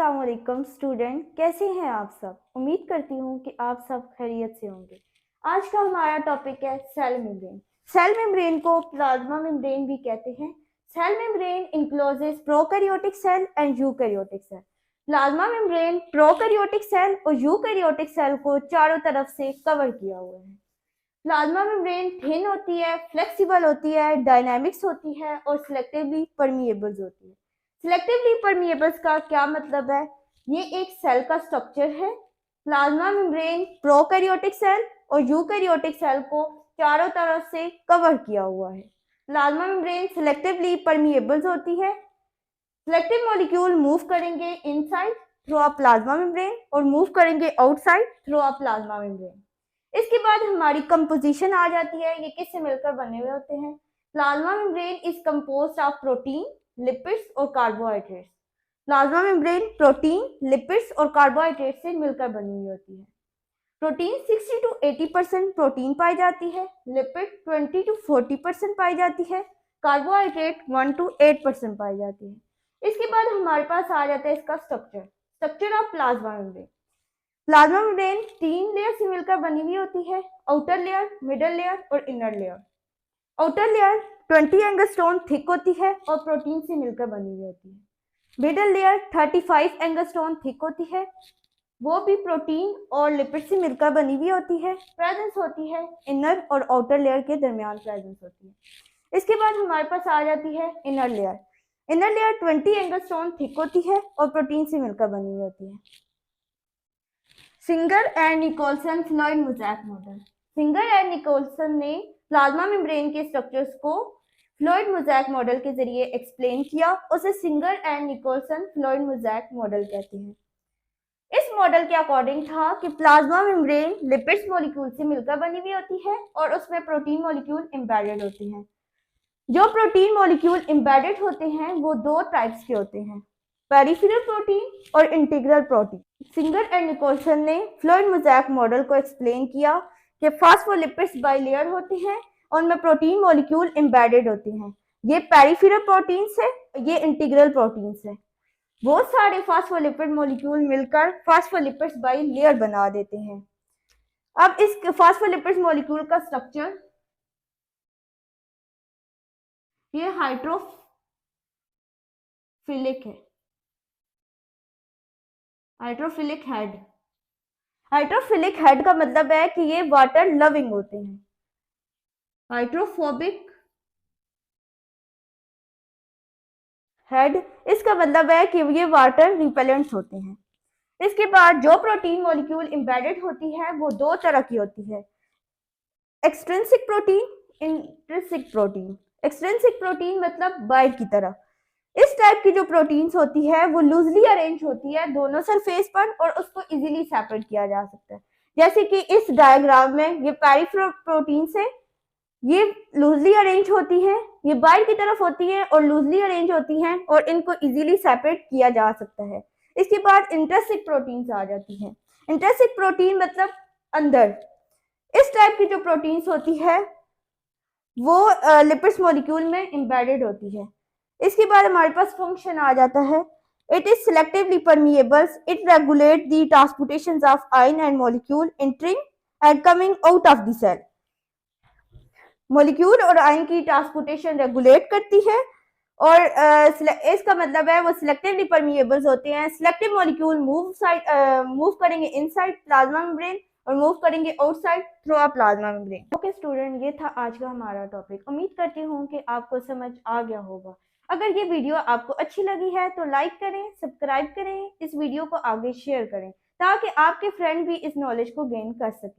अस्सलाम वालेकुम स्टूडेंट, कैसे हैं आप सब। उम्मीद करती हूँ कि आप सब खैरियत से होंगे। आज का हमारा टॉपिक है सेल मेम्ब्रेन। सेल मेम्ब्रेन को प्लाज्मा मेम्ब्रेन भी कहते हैं। Cell membrane encloses prokaryotic cell and eukaryotic cell. Plasma membrane prokaryotic cell और यूकैरियोटिक सेल को चारों तरफ से कवर किया हुआ है। प्लाज्मा मेम्ब्रेन थिन होती है, फ्लेक्सिबल होती है, डायनामिक्स होती है और सिलेक्टिवली परमिएबल्स होती है। सिलेक्टिवली परमिएबल्स का क्या मतलब है? ये एक सेल का स्ट्रक्चर है। प्लाज्मा मेम्ब्रेन प्रोकैरियोटिक सेल और यूकैरियोटिक सेल को चारों तरफ से कवर किया हुआ है। प्लाज्मा मेम्ब्रेन सिलेक्टिवली परमिएबल्स होती है। सिलेक्टिव मॉलिक्यूल मूव करेंगे inside through a plasma membrane और मूव करेंगे outside through a plasma membrane. इसके बाद हमारी कंपोजिशन आ जाती है। ये किससे मिलकर बने हुए होते हैं? Plasma membrane is composed of protein, lipids और carbohydrates. Plasma membrane protein, lipids और कार्बोहाइड्रेट से मिलकर बनी हुई होती है। प्रोटीन 60 to 80% प्रोटीन पाई जाती है, लिपिड 20 to 40% पाई जाती है, कार्बोहाइड्रेट 1 to 8% पाई जाती है। इसके बाद हमारे पास आ जाता है इसका structure of plasma membrane. Plasma membrane 3 layer से मिलकर बनी हुई होती है, आउटर लेयर, मिडल लेयर और inner layer. Outer layer 20 angstrom thick होती है और प्रोटीन से मिलकर बनी हुई होती है। मिडल लेयर 35 एंगस्ट्रॉन थिक होती है, वो भी प्रोटीन और लिपिड से मिलकर बनी हुई होती है। प्रेजेंस होती है इनर और आउटर लेयर के दरमियान प्रेजेंस होती है। इसके बाद हमारे पास आ जाती है inner layer. Inner layer 20 angstrom thick होती है और प्रोटीन से मिलकर बनी हुई होती है। Singer and Nicolson fluid mosaic model. Singer and Nicolson ने प्लाज्मा मेम्ब्रेन के स्ट्रक्चर्स को फ्लूइड मोज़ेक मॉडल के जरिए एक्सप्लेन किया। उसे Singer and Nicolson fluid mosaic model कहते हैं। इस मॉडल के अकॉर्डिंग था कि प्लाज्मा मेम्ब्रेन लिपिड्स मॉलिक्यूल से मिलकर बनी हुई होती है और उसमें प्रोटीन मॉलिक्यूल एम्बेडेड होते हैं। जो प्रोटीन मॉलिक्यूल एम्बेडेड होते हैं वो 2 टाइप्स के होते हैं, पेरिफेरल प्रोटीन और integral protein. Singer and Nicolson ने फ्लूइड मोज़ेक मॉडल को एक्सप्लेन किया कि फॉस्फोलिपिड्स बाइलेयर होते हैं और उनमें प्रोटीन मॉलिक्यूल एम्बेडेड होते हैं। ये पेरिफेरल प्रोटीन से, ये इंटीग्रल प्रोटीन से। वो सारे फॉस्फोलिपिड मॉलिक्यूल मिलकर फॉस्फोलिपिड्स बाइलेयर बना देते हैं। अब इस फॉस्फोलिपिड्स मॉलिक्यूल का स्ट्रक्चर, ये हाइड्रोफिलिक है, हाइड्रोफिलिक हेड। हाइड्रोफिलिक हेड का मतलब है कि ये वाटर लविंग होते हैं। हाइड्रोफोबिक हेड, इसका मतलब है कि ये वाटर रिपेलेंट्स होते हैं। इसके बाद जो प्रोटीन मॉलिक्यूल एम्बेडेड होती है वो 2 तरह की होती है, extrinsic protein, intrinsic protein. Extrinsic protein मतलब बाहर की तरह। इस टाइप की जो प्रोटीन्स होती है वो लूजली अरेंज होती है दोनों सरफेस पर और उसको इजीली सेपरेट किया जा सकता है। जैसे कि इस डायग्राम में ये पेरिफेरल प्रोटीन है, ये लूजली अरेंज होती है, ये बाहर की तरफ होती है और लूजली अरेंज होती हैं और इनको इजीली सेपरेट किया जा सकता है। इसके बाद इंट्रिंसिक प्रोटीन्स आ जाती हैं। इंट्रिंसिक प्रोटीन मतलब अंदर। इस टाइप की जो प्रोटीन्स होती है वो लिपिड्स मॉलिक्यूल में एम्बेडेड होती है। इसके बाद हमारे पास फंक्शन आ जाता है, it is selectively permeables, it regulate the transportation of ion and molecule entering and coming out of the cell. Molecule और आयन की ट्रांसपोर्टेशन रेगुलेट करती है और इसका मतलब है वो सिलेक्टिवली परमिएबल्स होते हैं। सिलेक्टिव मॉलिक्यूल मूव करेंगे इनसाइड प्लाज्मा मेम्ब्रेन और मूव करेंगे outside through a plasma membrane. Okay student, ये था आज का हमारा टॉपिक। उम्मीद करती हूँ कि आपको समझ आ गया होगा। अगर ये वीडियो आपको अच्छी लगी है तो लाइक करें, सब्सक्राइब करें, इस वीडियो को आगे शेयर करें ताकि आपके फ्रेंड भी इस नॉलेज को गेन कर सकें।